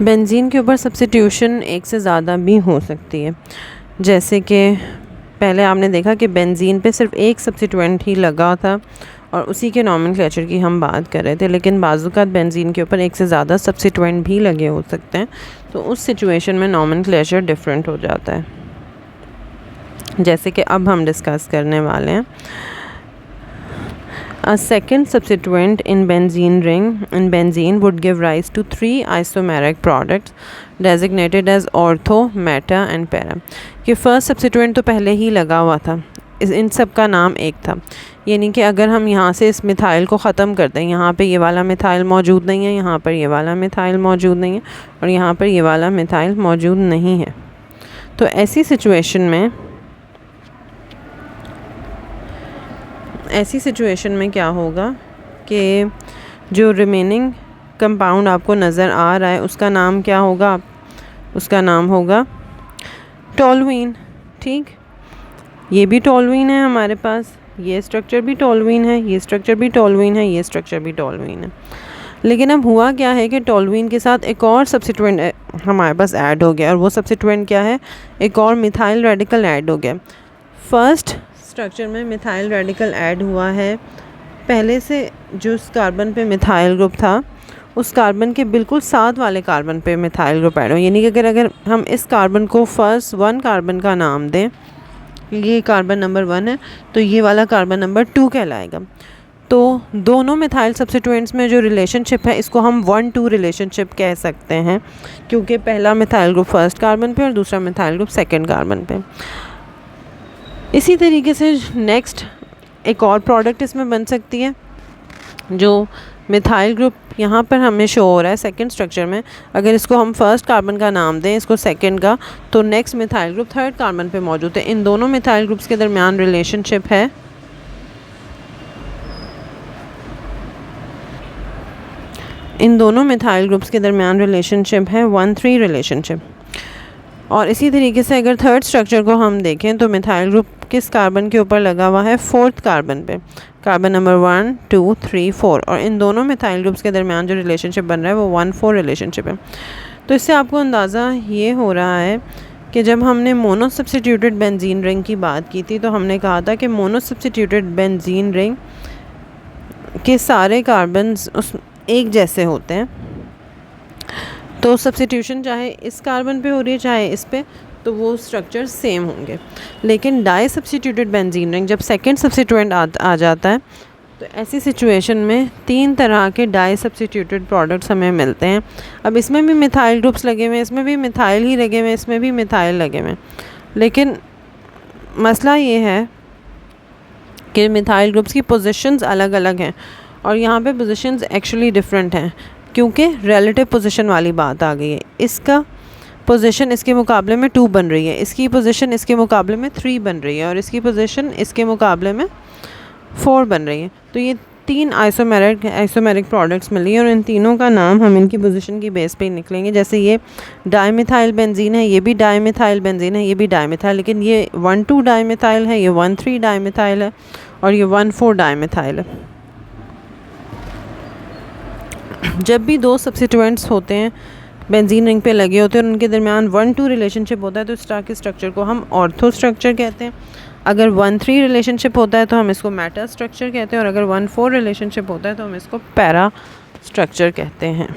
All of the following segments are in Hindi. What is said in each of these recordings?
बेंजीन के ऊपर सब्स्टिट्यूशन एक से ज़्यादा भी हो सकती है। जैसे कि पहले आपने देखा कि बेंजीन पे सिर्फ एक सब्स्टिट्यूएंट ही लगा था और उसी के नॉमेनक्लेचर की हम बात कर रहे थे, लेकिन बाज़ूकात बेंजीन के ऊपर एक से ज़्यादा सब्स्टिट्यूएंट भी लगे हो सकते हैं, तो उस सिचुएशन में नॉमेनक्लेचर डिफरेंट हो जाता है, जैसे कि अब हम डिस्कस करने वाले हैं। A second substituent in benzene would give rise to 3 isomeric products designated as ortho, meta and para। कि फर्स्ट सब्स्टिट्यूएंट तो पहले ही लगा हुआ था, इन सब का नाम एक था, यानी कि अगर हम यहाँ से इस मिथाइल को ख़त्म कर दें, यहाँ पे ये वाला मिथाइल मौजूद नहीं है, यहाँ पर ये वाला मिथाइल मौजूद नहीं है और यहाँ पर ये वाला मिथाइल मौजूद नहीं है, तो ऐसी सिचुएशन में क्या होगा कि जो रिमेनिंग कंपाउंड आपको नज़र आ रहा है उसका नाम क्या होगा, उसका नाम होगा टोलुइन। ठीक, ये भी टोलुइन है हमारे पास, ये स्ट्रक्चर भी टोलुइन है, ये स्ट्रक्चर भी टोलुइन है, ये स्ट्रक्चर भी टोलुइन है। लेकिन अब हुआ क्या है कि टोलुइन के साथ एक और सब्स्टिट्यूएंट हमारे पास ऐड हो गया, और वो सब्स्टिट्यूएंट क्या है, एक और मिथाइल रेडिकल ऐड हो गया। फर्स्ट स्ट्रक्चर में मिथाइल रेडिकल ऐड हुआ है, पहले से जो उस कार्बन पे मिथाइल ग्रुप था उस कार्बन के बिल्कुल साथ वाले कार्बन पे मिथाइल ग्रुप ऐड हो, यानी कि अगर हम इस कार्बन को फर्स्ट 1 कार्बन का नाम दें, ये कार्बन नंबर 1 है तो ये वाला कार्बन नंबर 2 कहलाएगा। तो दोनों मिथाइल सब्स्टिट्यूएंट्स में जो रिलेशनशिप है इसको हम 1-2 रिलेशनशिप कह सकते हैं, क्योंकि पहला मिथाइल ग्रुप फर्स्ट कार्बन पे और दूसरा मिथाइल ग्रुप सेकेंड कार्बन पे। इसी तरीके से नेक्स्ट एक और प्रोडक्ट इसमें बन सकती है, जो मिथाइल ग्रुप यहाँ पर हमें शो हो रहा है सेकंड स्ट्रक्चर में, अगर इसको हम फर्स्ट कार्बन का नाम दें, इसको सेकंड का, तो next methyl group third carbon पे मौजूद है। इन दोनों मिथाइल ग्रुप्स के दरमियान रिलेशनशिप है इन दोनों मिथाइल ग्रुप्स के दरमियान रिलेशनशिप है 1-3 रिलेशनशिप। और इसी तरीके से अगर थर्ड स्ट्रक्चर को हम देखें तो मिथाइल ग्रुप किस कार्बन के ऊपर लगा हुआ है, फोर्थ कार्बन पे, कार्बन नंबर 1, 2, 3, 4, और इन दोनों मिथाइल ग्रुप्स के दरमियान जो रिलेशनशिप बन रहा है वो 1-4 रिलेशनशिप है। तो इससे आपको अंदाज़ा ये हो रहा है कि जब हमने मोनो सब्स्टिट्यूटेड बेंजीन रिंग की बात की थी तो हमने कहा था कि मोनो सब्स्टिट्यूटेड बेंजीन रिंग के सारे कार्बन्स उस एक जैसे होते हैं, तो सब्स्टिट्यूशन चाहे इस कार्बन पे हो रही है चाहे इस पे, तो वो स्ट्रक्चर सेम होंगे। लेकिन डाई सब्स्टिट्यूटेड बेंजीन रिंग जब सेकंड सब्स्टिट्यूएंट आ जाता है तो ऐसी सिचुएशन में 3 तरह के डाई सब्स्टिट्यूटेड प्रोडक्ट्स हमें मिलते हैं। अब इसमें भी मिथाइल ग्रुप्स लगे हुए हैं, इसमें भी मिथाइल ही लगे हुए हैं, इसमें भी मिथाइल लगे हुए हैं, लेकिन मसला ये है कि मिथाइल ग्रुप्स की पोजीशंस अलग अलग हैं और यहाँ पे पोजीशंस एक्चुअली डिफरेंट हैं, क्योंकि रिलेटिव पोजीशन वाली बात आ गई है। इसका पोजीशन इसके मुकाबले में 2 बन रही है, इसकी पोजीशन इसके मुकाबले में 3 बन रही है और इसकी पोजीशन इसके मुकाबले में 4 बन रही है। तो ये 3 आइसोमेरिक प्रोडक्ट्स मिली है और इन तीनों का नाम हम इनकी पोजीशन की बेस पे ही निकलेंगे। जैसे ये डाईमिथाइल बेंजीन है, ये भी डाईमिथाइल बेंजीन है, ये भी डाईमिथाइल, लेकिन ये 1-2 डाईमिथाइल है, ये 1-3 डाईमिथाइल है और ये 1-4 डाईमिथाइल है। जब भी 2 सब्स्टिट्यूएंट्स होते हैं बेंजीन रिंग पे लगे होते हैं और उनके दरमियान 1-2 रिलेशनशिप होता है तो इस तरह के स्ट्रक्चर को हम ऑर्थो स्ट्रक्चर कहते हैं। अगर 1-3 रिलेशनशिप होता है तो हम इसको मेटा स्ट्रक्चर कहते हैं और अगर 1-4 रिलेशनशिप होता है तो हम इसको पैरा स्ट्रक्चर कहते हैं।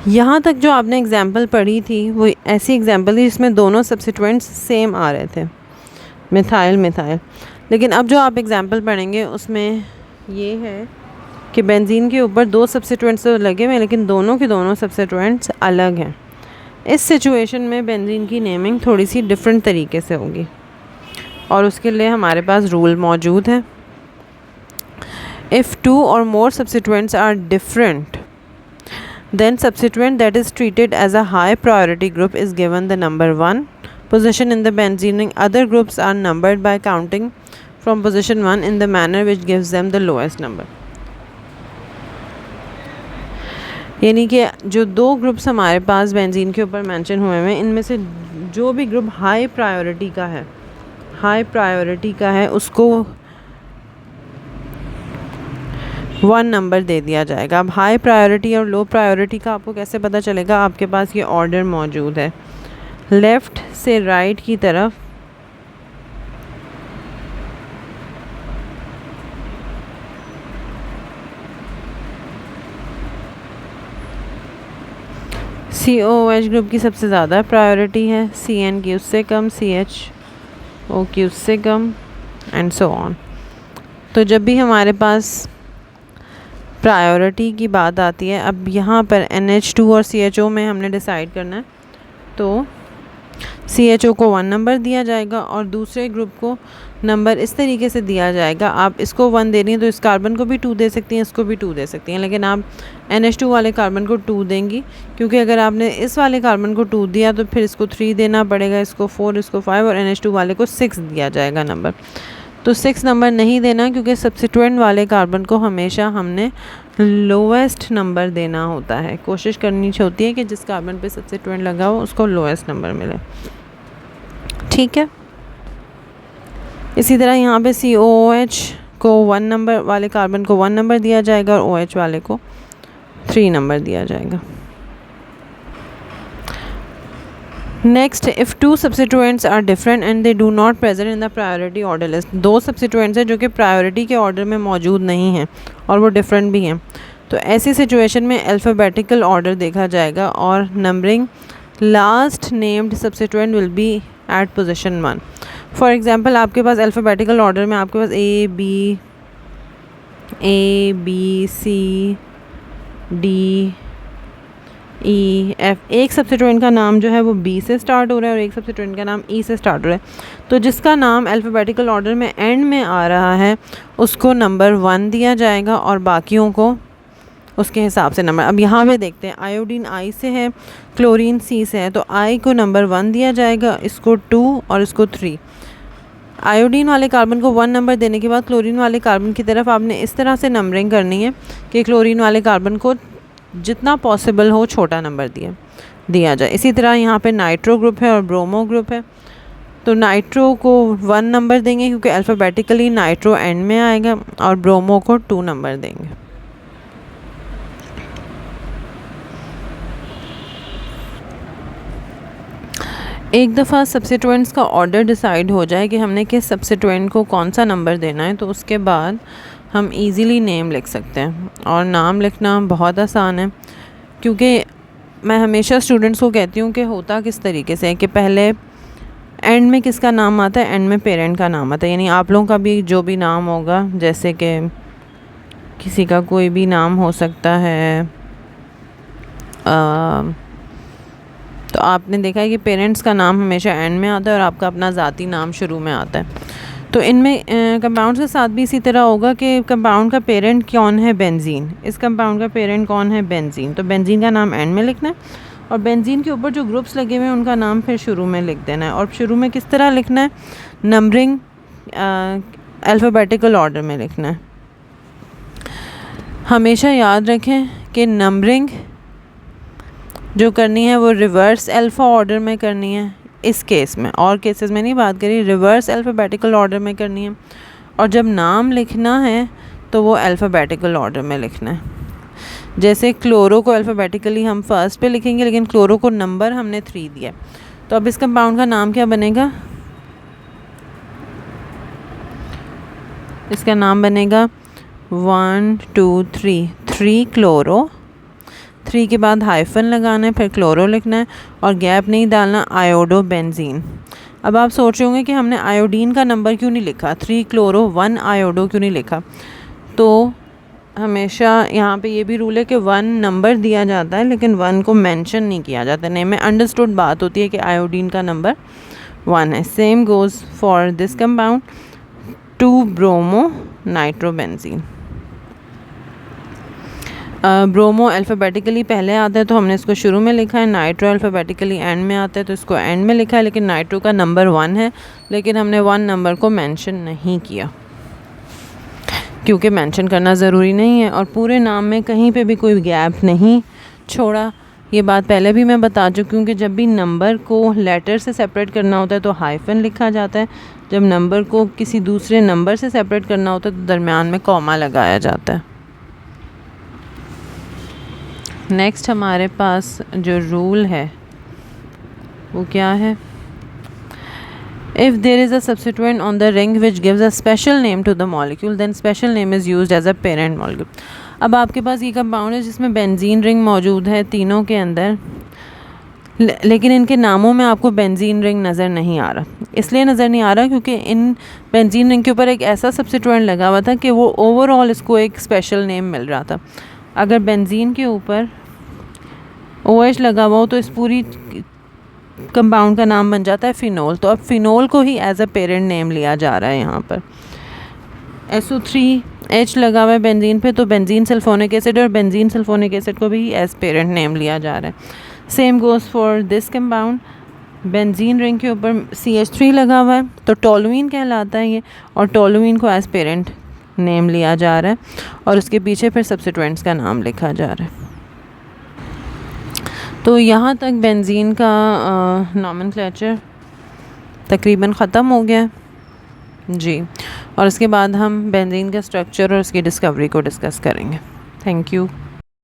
यहाँ तक जो आपने एग्जाम्पल पढ़ी थी वो ऐसी एग्जाम्पल थी जिसमें दोनों सब्स्टिट्यूएंट्स सेम आ रहे थे, मिथाइल। लेकिन अब जो आप एग्जाम्पल पढ़ेंगे उसमें ये है कि बेंजीन के ऊपर 2 सब्स्टिट्यूएंट्स तो लगे हुए हैं लेकिन दोनों के दोनों सब्स्टिट्यूएंट्स अलग हैं। इस सिचुएशन में बेंजीन की नेमिंग थोड़ी सी डिफरेंट तरीके से होगी और उसके लिए हमारे पास रूल मौजूद है। If 2 or more substituents are different, then substituent that is treated as a high priority group is given the number 1 position in the benzene ring. Other groups are numbered by counting from position 1 in the manner which gives them the lowest number. यानी कि जो 2 ग्रुप्स हमारे पास बेंजीन के ऊपर मेंशन हुए हैं इनमें से जो भी ग्रुप हाई प्रायोरिटी का है उसको 1 नंबर दे दिया जाएगा। अब हाई प्रायोरिटी और लो प्रायोरिटी का आपको कैसे पता चलेगा? आपके पास ये ऑर्डर मौजूद है, लेफ़्ट से राइट की तरफ COOH ग्रुप की सबसे ज़्यादा प्रायोरिटी है, CN की उससे कम, CHO की उससे कम, एंड सो ऑन। तो जब भी हमारे पास प्रायोरिटी की बात आती है, अब यहाँ पर NH2 और CHO में हमने डिसाइड करना है, तो CHO को 1 नंबर दिया जाएगा और दूसरे ग्रुप को नंबर इस तरीके से दिया जाएगा, आप इसको 1 दे रही हैं तो इस कार्बन को भी 2 दे सकती हैं, इसको भी 2 दे सकती हैं, लेकिन आप NH2 वाले कार्बन को 2 देंगी, क्योंकि अगर आपने इस वाले कार्बन को 2 दिया तो फिर इसको 3 देना पड़ेगा, इसको 4, इसको 5 और NH2 वाले को 6 दिया जाएगा नंबर। तो 6 नंबर नहीं देना, क्योंकि सब्स्टिट्यूएंट वाले कार्बन को हमेशा हमने लोएस्ट नंबर देना होता है। कोशिश करनी होती है कि जिस कार्बन पे सब्स्टिट्यूएंट लगा हो उसको लोएस्ट नंबर मिले, ठीक है। इसी तरह यहाँ पे COOH को 1 नंबर वाले कार्बन को 1 नंबर दिया जाएगा और OH वाले को 3 नंबर दिया जाएगा। Next, if 2 substituents are different and they do not present in the priority order list, 2 substituents हैं जो कि प्रायोरिटी के ऑर्डर में मौजूद नहीं हैं और वो डिफरेंट भी हैं, तो ऐसी सिचुएशन में अल्फ़ाबेटिकल ऑर्डर देखा जाएगा और numbering last named substituent will be at position 1। For example, आपके पास अल्फ़ाबेटिकल ऑर्डर में आपके पास A B C D E F, एक सब्स्टिट्यूएंट का नाम जो है वो B से स्टार्ट हो रहा है और एक सब्स्टिट्यूएंट का नाम E से स्टार्ट हो रहा है, तो जिसका नाम अल्फ़ाबेटिकल ऑर्डर में एंड में आ रहा है उसको नंबर 1 दिया जाएगा और बाकियों को उसके हिसाब से नंबर। अब यहाँ पे देखते हैं, आयोडीन I से है, क्लोरीन C से है, तो I को नंबर 1 दिया जाएगा, इसको 2 और इसको 3। आयोडीन वाले कार्बन को 1 नंबर देने के बाद क्लोरीन वाले कार्बन की तरफ आपने इस तरह से नंबरिंग करनी है कि क्लोरीन वाले कार्बन को जितना पॉसिबल हो छोटा नंबर दिया जाए। इसी तरह यहाँ पे नाइट्रो ग्रुप है और ब्रोमो ग्रुप है, तो नाइट्रो को 1 नंबर देंगे क्योंकि अल्फ़ाबेटिकली नाइट्रो एंड में आएगा, और ब्रोमो को 2 नंबर देंगे। एक दफ़ा सब्स्टिट्यूएंट्स का ऑर्डर डिसाइड हो जाए कि हमने किस सब्स्टिट्यूएंट को कौन सा नंबर देना है, तो उसके बाद हम इजीली नेम लिख सकते हैं। और नाम लिखना बहुत आसान है, क्योंकि मैं हमेशा स्टूडेंट्स को कहती हूँ कि होता किस तरीके से है कि पहले एंड में किसका नाम आता है, एंड में पेरेंट का नाम आता है, यानी आप लोगों का भी जो भी नाम होगा, जैसे कि किसी का कोई भी नाम हो सकता है, तो आपने देखा है कि पेरेंट्स का नाम हमेशा एंड में आता है और आपका अपना ज़ाती नाम शुरू में आता है। तो इनमें कंपाउंड्स के साथ भी इसी तरह होगा कि कंपाउंड का पेरेंट कौन है, बेंजीन, इस कंपाउंड का पेरेंट कौन है, बेंजीन, तो बेंजीन का नाम एंड में लिखना है और बेंजीन के ऊपर जो ग्रुप्स लगे हुए हैं उनका नाम फिर शुरू में लिख देना है। और शुरू में किस तरह लिखना है, नंबरिंग अल्फ़ाबेटिकल ऑर्डर में लिखना है। हमेशा याद रखें कि नंबरिंग जो करनी है वो रिवर्स अल्फ़ा ऑर्डर में करनी है इस केस में, और केसेस में नहीं बात करी, रिवर्स अल्फ़ाबेटिकल ऑर्डर में करनी है। और जब नाम लिखना है तो वो अल्फ़ाबेटिकल ऑर्डर में लिखना है। जैसे क्लोरो को अल्फ़ाबेटिकली हम फर्स्ट पे लिखेंगे, लेकिन क्लोरो को नंबर हमने 3 दिया, तो अब इस कंपाउंड का नाम क्या बनेगा, इसका नाम बनेगा 1 2 3 क्लोरो, 3 के बाद हाइफन लगाना है, फिर क्लोरो लिखना है और गैप नहीं डालना, आयोडो बेंजीन। अब आप सोच रहे होंगे कि हमने आयोडीन का नंबर क्यों नहीं लिखा, 3 क्लोरो 1 आयोडो क्यों नहीं लिखा। तो हमेशा यहाँ पे ये भी रूल है कि 1 नंबर दिया जाता है लेकिन 1 को मेंशन नहीं किया जाता, नहीं में अंडरस्टूड बात होती है कि आयोडीन का नंबर 1 है। Same goes for this compound 2 bromo nitrobenzene. Bromo alphabetically पहले आता है तो हमने इसको शुरू में लिखा है, नाइट्रो अल्फ़ाबेटिकली एंड में आता है तो इसको एंड में लिखा है, लेकिन नाइट्रो का नंबर 1 है, लेकिन हमने 1 नंबर को मेंशन नहीं किया क्योंकि मेंशन करना ज़रूरी नहीं है, और पूरे नाम में कहीं पे भी कोई गैप नहीं छोड़ा। ये बात पहले भी मैं बता चुकी हूँ कि जब भी नंबर को लेटर से सेपरेट करना होता है तो हाइफन लिखा जाता है, जब नंबर को किसी दूसरे नंबर से सेपरेट करना होता है तो दरमियान में कॉमा लगाया जाता है। नेक्स्ट हमारे पास जो रूल है वो क्या है? If there is a substituent on the ring which gives a special name to the molecule, then special name is used as a parent molecule. अब आपके पास ये कंपाउंड है जिसमें बेंजीन रिंग मौजूद है तीनों के अंदर, लेकिन इनके नामों में आपको बेंजीन रिंग नज़र नहीं आ रहा। इसलिए नज़र नहीं आ रहा क्योंकि इन बेंजीन रिंग के ऊपर एक ऐसा सब्स्टिट्यूएंट लगा हुआ था कि वो ओवरऑल इसको एक स्पेशल नेम मिल रहा था। अगर बेंजीन के ऊपर OH लगा हुआ हो तो इस पूरी कंपाउंड का नाम बन जाता है फिनोल। तो अब फिनोल को ही एज अ पेरेंट नेम लिया जा रहा है यहाँ पर। SO3H लगा हुआ है बेंजीन पे, तो बेंजीन सल्फोनिक एसिड और बेंजीन सल्फोनिक एसिड को भी एज पेरेंट नेम लिया जा रहा है। Same goes for this compound. Benzene ring के ऊपर CH3 लगा हुआ है तो टोलुइन कहलाता है ये, और टोलुइन को एज पेरेंट नेम लिया जा रहा है और उसके पीछे फिर सब्स्टिट्यूएंट्स का नाम लिखा जा रहा है। तो यहाँ तक बेंजीन का नॉमेनक्लेचर तकरीबन ख़त्म हो गया जी, और उसके बाद हम बेंजीन का स्ट्रक्चर और उसकी डिस्कवरी को डिस्कस करेंगे। Thank you.